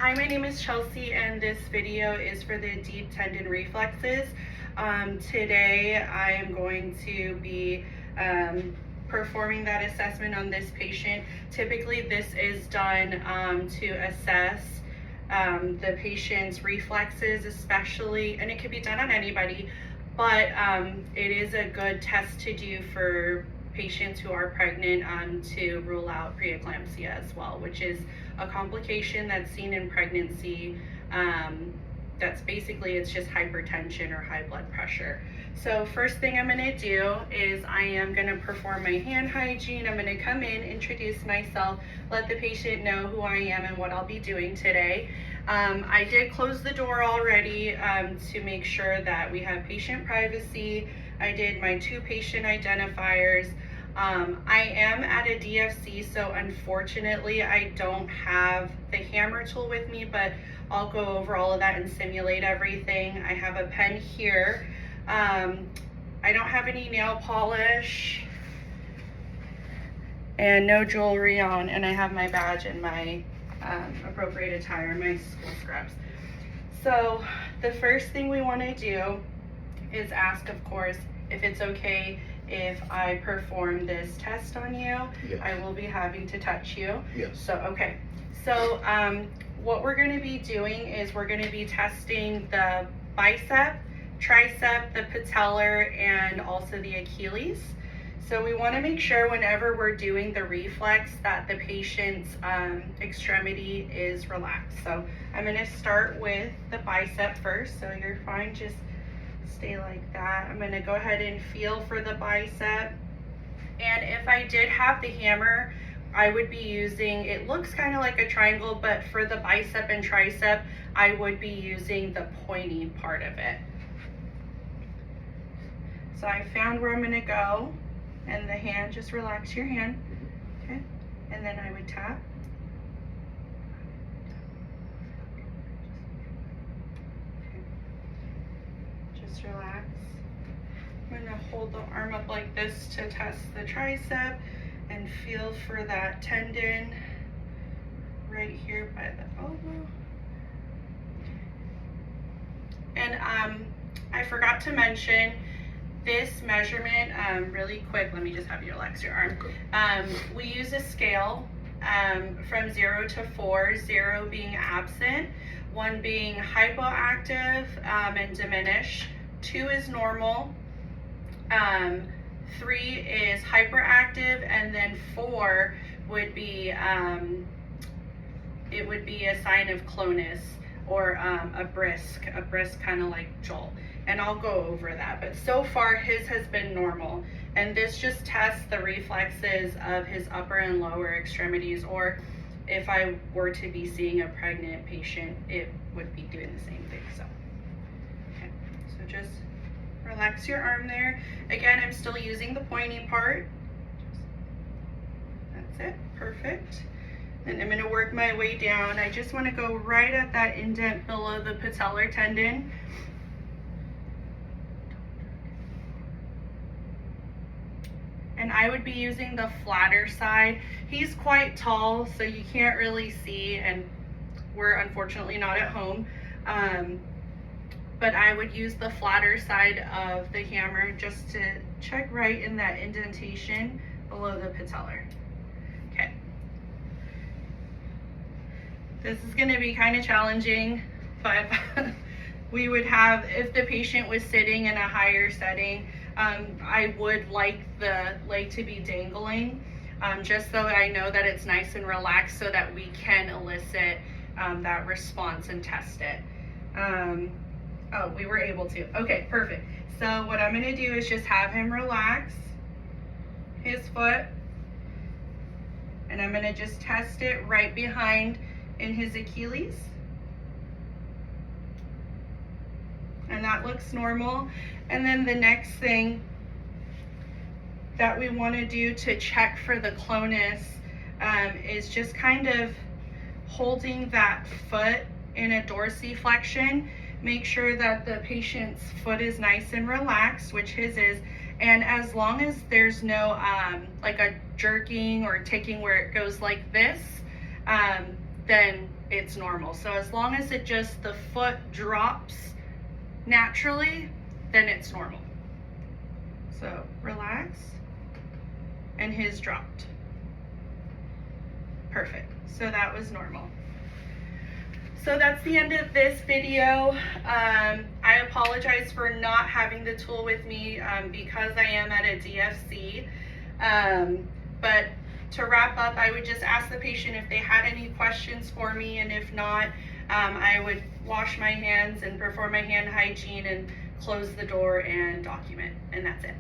Hi, my name is Chelsea and this video is for the deep tendon reflexes. Today I am going to be performing that assessment on this patient. Typically this is done to assess the patient's reflexes especially, and it could be done on anybody, but it is a good test to do for patients who are pregnant to rule out preeclampsia as well, which is a complication that's seen in pregnancy. That's basically, it's just hypertension or high blood pressure. So first thing I'm gonna do is I am gonna perform my hand hygiene. I'm gonna come in, introduce myself, let the patient know who I am and what I'll be doing today. I did close the door already to make sure that we have patient privacy. I did my 2 patient identifiers. I am at a DFC, so unfortunately I don't have the hammer tool with me, but I'll go over all of that and simulate everything. I have a pen here. I don't have any nail polish and no jewelry on, and I have my badge and my appropriate attire, my school scrubs. So the first thing we want to do is ask, of course, if it's okay if I perform this test on you. Yes. I will be having to touch you. Yes. So, okay. So what we're going to be doing is we're going to be testing the bicep, tricep, the patellar, and also the Achilles. So we want to make sure whenever we're doing the reflex that the patient's extremity is relaxed. So I'm going to start with the bicep first. So you're fine, just stay like that. I'm going to go ahead and feel for the bicep. And if I did have the hammer, I would be using, it looks kind of like a triangle, but for the bicep and tricep, I would be using the pointy part of it. So I found where I'm going to go, and the hand, just relax your hand, okay? And then I would tap. Just relax. I'm going to hold the arm up like this to test the tricep and feel for that tendon right here by the elbow. And I forgot to mention this measurement really quick. Let me just have you relax your arm. We use a scale from 0 to 4, 0 being absent, 1 being hypoactive and diminished, 2 is normal, 3 is hyperactive, and then 4 would be it would be a sign of clonus or a brisk kind of like jolt. And I'll go over that, but so far his has been normal, and this just tests the reflexes of his upper and lower extremities, or if I were to be seeing a pregnant patient, it would be doing the same thing. So okay, so just relax your arm there. Again, I'm still using the pointy part. That's it, perfect. And I'm going to work my way down. I just want to go right at that indent below the patellar tendon. And I would be using the flatter side. He's quite tall, so you can't really see, and we're unfortunately not at home. But I would use the flatter side of the hammer just to check right in that indentation below the patellar. Okay. This is going to be kind of challenging, but we would have, if the patient was sitting in a higher setting, I would like the leg to be dangling, just so I know that it's nice and relaxed so that we can elicit that response and test it. Oh, we were able to. Okay, perfect. So what I'm going to do is just have him relax his foot, and I'm going to just test it right behind in his Achilles. And that looks normal. And then the next thing that we want to do to check for the clonus is just kind of holding that foot in a dorsiflexion. Make sure that the patient's foot is nice and relaxed, which his is, and as long as there's no like a jerking or ticking where it goes like this, then it's normal. So as long as it just, the foot drops naturally, then it's normal. So relax, and his dropped. Perfect, so that was normal. So that's the end of this video. I apologize for not having the tool with me because I am at a DFC. But to wrap up, I would just ask the patient if they had any questions for me, and if not, I would wash my hands and perform my hand hygiene and close the door and document, and that's it.